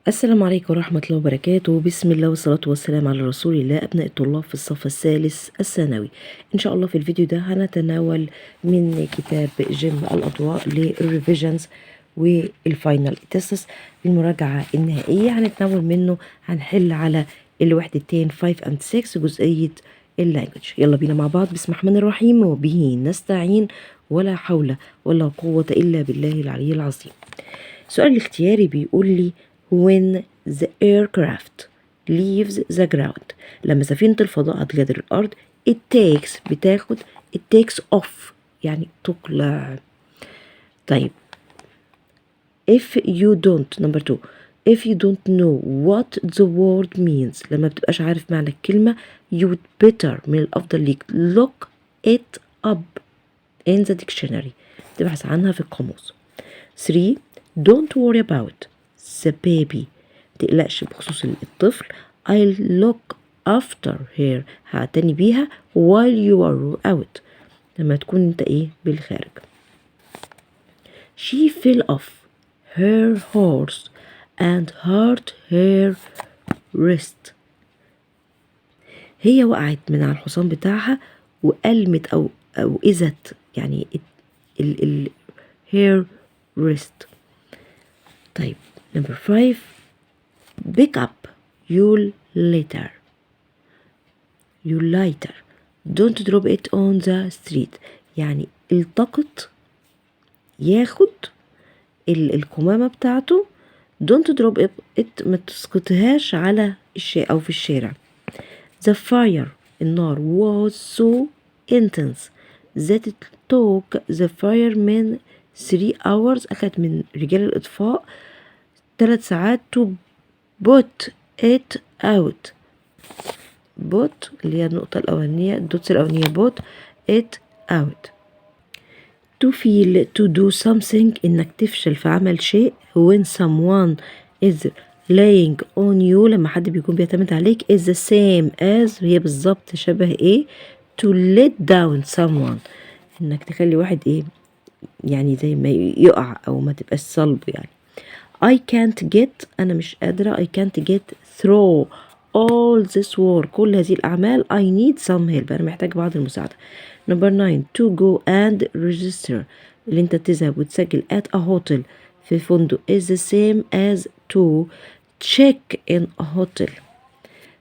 السلام عليكم ورحمة الله وبركاته. بسم الله والصلاة والسلام على رسول الله. أبناء الطلاب في الصف الثالث الثانوي، إن شاء الله في الفيديو ده هنتناول من كتاب جيم الأضواء للريفيجنز والفاينل تيستس المراجعة النهائية. هنتناول منه، هنحل على الوحدتين 5 and 6 جزئية اللانجوج. يلا بينا مع بعض. بسم الله الرحمن الرحيم وبه نستعين، ولا حول ولا قوة إلا بالله العلي العظيم. السؤال الاختياري بيقول لي when the aircraft leaves the ground، لما سفينة الفضاء هتغادر الأرض بتاخد it takes off يعني تقلع. طيب if you don't number 2 if you don't know what the word means، لما بتبقاش عارف معنى الكلمة you better من الأفضل ليك look it up in the dictionary، تبحث عنها في القاموس. 3 don't worry about the baby، متقلقش بخصوص الطفل. I'll look after her، هعتني بيها while you are out، لما تكون انت بالخارج. She fell off her horse and hurt her wrist، هي وقعت من على الحصان بتاعها وألمت أو إذت يعني ال her wrist. طيب number 5 pick up your litter don't drop it on the street، يعني التقط ياخد القمامة بتاعته don't drop it ما تسقطهاش على الشيء أو في الشارع. the fire النار was so intense that it took the firemen 3 hours، أخذت من رجال الإطفاء 3 ساعات to put it out. put اللي هي النقطة الأولانية، الدوتس الأولانية put it out. to feel to do something إنك تفشل في عمل شيء when someone is laying on you، لما حد بيكون بيعتمد عليك is the same as، هي بالظبط شبه to let down someone، إنك تخلي واحد يعني زي ما يقع أو ما تبقاش صلب يعني. I can't get أنا مش قادرة I can't get through all this work، كل هذه الأعمال I need some help، أنا محتاج بعض المساعدة. number 9 to go and register، اللي انت تذهب وتسجل at a hotel في فندق is the same as to check in a hotel.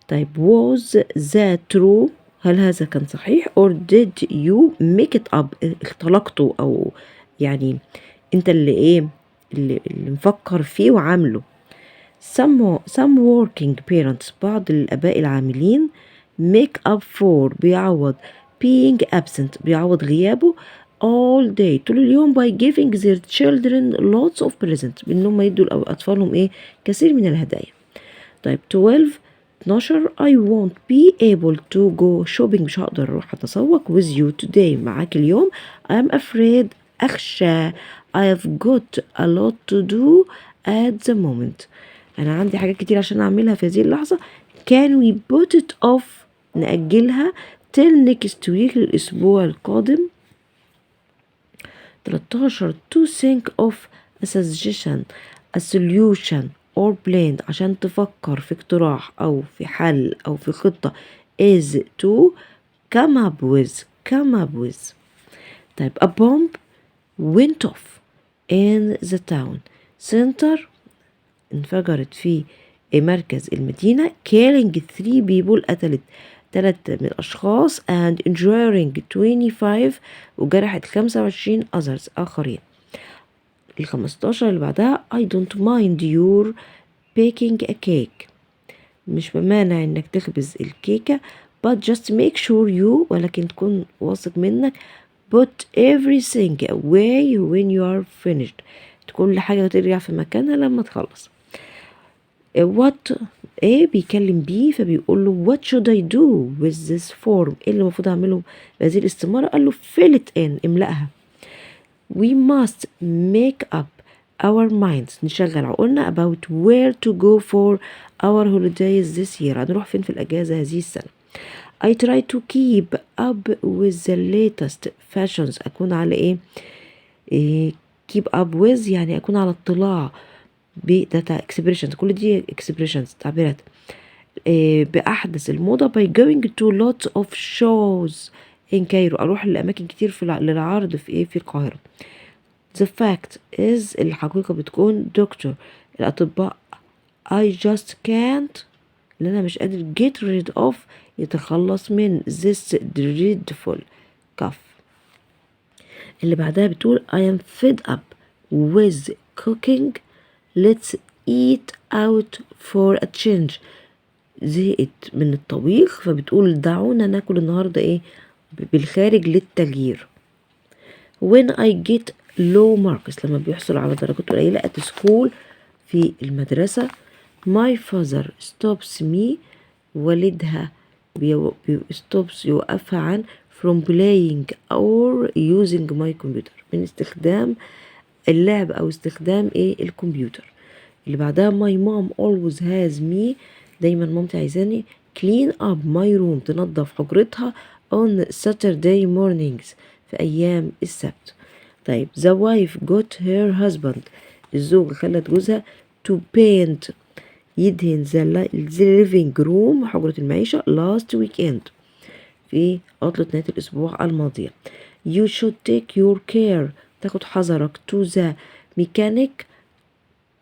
طيب was that true، هل هذا كان صحيح or did you make it up، اختلقته أو يعني انت اللي اللي مفكر فيه وعامله. some working parents، بعض الآباء العاملين make up for بيعوض being absent، بيعوض غيابه all day طول اليوم by giving their children lots of presents، بأنهم يدوا أطفالهم كثير من الهدايا. طيب 12 I won't be able to go shopping، مش هقدر أروح أتسوق with you today، معاك اليوم. I'm afraid أخشى I've got a lot to do at the moment، أنا عندي حاجات كتير عشان أعملها في هذه اللحظة. can we put it off، نأجلها till next week، الأسبوع القادم. 13 to think of a suggestion a solution or plan، عشان تفكر في اقتراح أو في حل أو في خطة is to come up with. طيب a bomb went off in the town center، انفجرت في مركز المدينة killing 3 people، قتلت 3 من الأشخاص and injuring 25 وجرحت 25 others آخرين. 15 اللي بعدها I don't mind your baking a cake، مش بمانع انك تخبز الكيكة but just make sure you، ولكن تكون واثق منك put everything away when you are finished، كل حاجة ترجع في مكانها لما تخلص. what بيكلم B فبيقول له what should I do with this form، ايه اللي المفروض اعمله بهذه الاستمارة؟ قال له fill it in، املأها. we must make up our minds، نشغل عقولنا about where to go for our holidays this year، هنروح فين في الأجازة هذه السنة. I try to keep up with the latest fashions، أكون على keep up with يعني أكون على اطلاع بداتا expressions، كل دي expressions تعبيرات بأحدث الموضة by going to lots of shows in Cairo، أروح لأماكن كتير للعرض في القاهرة. The fact is الحقيقة بتكون دكتور الأطباء I just can't اللي أنا مش قادر get rid of يتخلص من this dreadful cough. اللي بعدها بتقول I am fed up with cooking let's eat out for a change. زهقت من الطبيخ فبتقول دعونا ناكل النهاردة بالخارج للتغيير. when I get low marks لما بيحصل على درجات قليلة at school في المدرسة my father stops me والدها stops يوقفها عن from playing or using my computer من استخدام اللعب أو استخدام الكمبيوتر. اللي بعدها my mom always has me دايما مامتي عايزاني clean up my room تنظف حجرتها on Saturday mornings في أيام السبت. طيب the wife got her husband الزوجة خلت جوزها to paint يدهن the living room حجرة المعيشة last weekend في عطلة نهاية الأسبوع الماضية. you should take your care تاخد حذرك to the mechanic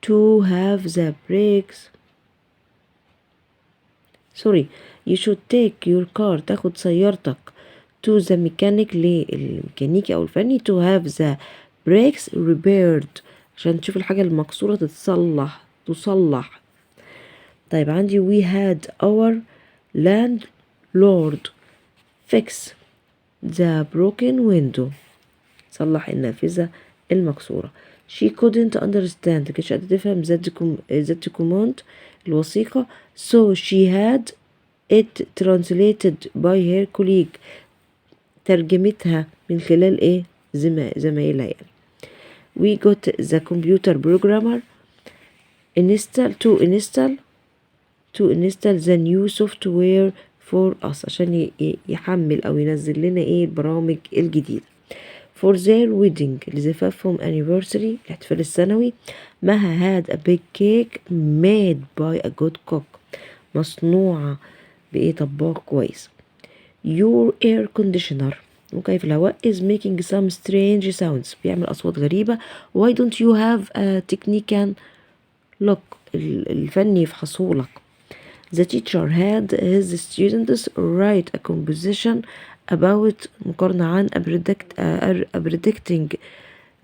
to have the brakes you should take your car تاخد سيارتك to the mechanic للميكانيكي أو الفني to have the brakes repaired عشان تشوف الحاجة المكسورة تصلح. طيب عندي we had our landlord fix the broken window صلح النافذة المكسورة. she couldn't understand كانتش قادرة تفهم that command الوثيقة so she had it translated by her colleague ترجمتها من خلال زمايلها يعني. we got the computer programmer to install the new software for us عشان يحمل أو ينزل لنا البرامج الجديدة. for their wedding لزفافهم anniversary الاحتفال السنوي مها had a big cake made by a good cook مصنوعة طباخ كويس. your air conditioner مكيف الهواء is making some strange sounds بيعمل أصوات غريبة why don't you have a technician look الفني يفحصهولك. the teacher had his students write a composition about مقارنة عن predicting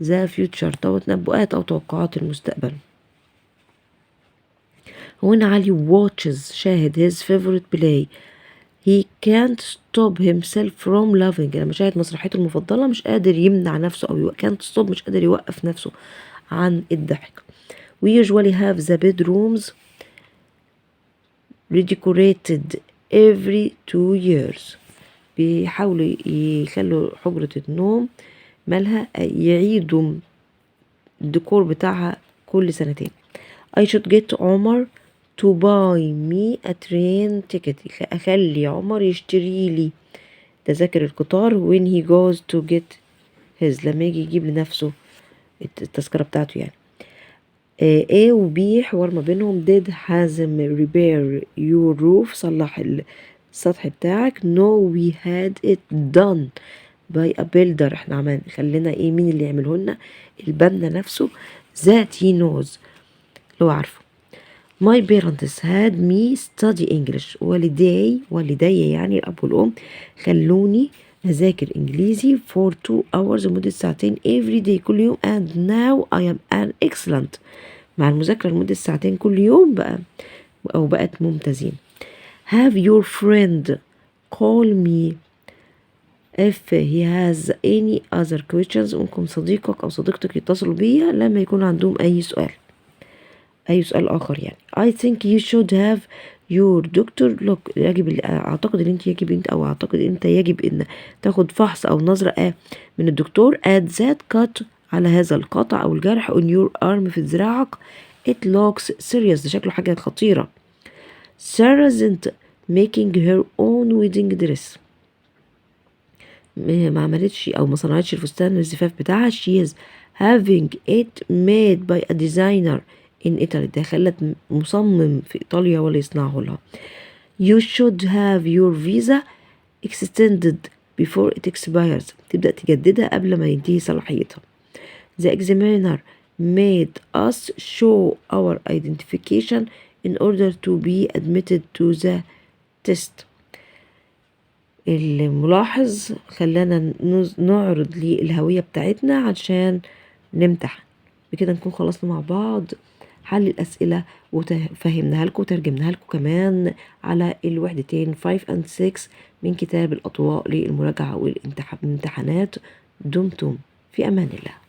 the future تنبؤات أو توقعات المستقبل. وهنا علي watches شاهد his favorite play he can't stop himself from laughing لما شاهد مسرحيته المفضلة مش قادر يمنع نفسه أو can't stop مش قادر يوقف نفسه عن الضحك. we usually have the bedrooms redecorated every 2 years بيحاولوا يخلوا حجرة النوم مالها يعيدوا الديكور بتاعها كل سنتين. I should get عمر to buy me a train ticket أخلي عمر يشتري لي تذاكر القطار when he goes to get his لما يجي يجيب لنفسه التذكرة بتاعته يعني. A و B حوار ما بينهم did حازم repair your roof صلح السطح بتاعك no we had it done by a builder احنا خلينا مين اللي يعمله لنا البنا نفسه that he knows لو عارفه. my parents had me study English والدي يعني الأب والأم خلوني أذاكر إنجليزي for 2 hours لمدة ساعتين every day كل يوم and now I am an excellent مع المذاكرة لمدة ساعتين كل يوم بقت ممتازين. have your friend call me if he has any other questions ممكن صديقك أو صديقتك يتصلوا بيا لما يكون عندهم أي سؤال آخر يعني. I think you should have your doctor look أعتقد أنت يجب أن تاخد فحص أو نظرة من الدكتور at that cut على هذا القطع أو الجرح on your arm في ذراعك it looks serious ده شكله حاجة خطيرة. Sarah isn't making her own wedding dress ما عملتش أو ما صنعتش الفستان الزفاف بتاعها she is having it made by a designer in Italy. ده خلت مصمم في إيطاليا ولا يصنعه لها. You should have your visa extended before it expires. تبدأ تجددها قبل ما ينتهي صلاحيتها. The examiner made us show our identification in order to be admitted to the test. الملاحظ خلانا نعرض للهوية بتاعتنا عشان نمتحن. بكده نكون خلصنا مع بعض حل الأسئلة وفهمناها لكم وترجمناها لكم كمان على الوحدتين 5 and 6 من كتاب الأضواء للمراجعة والامتحانات. دمتم في أمان الله.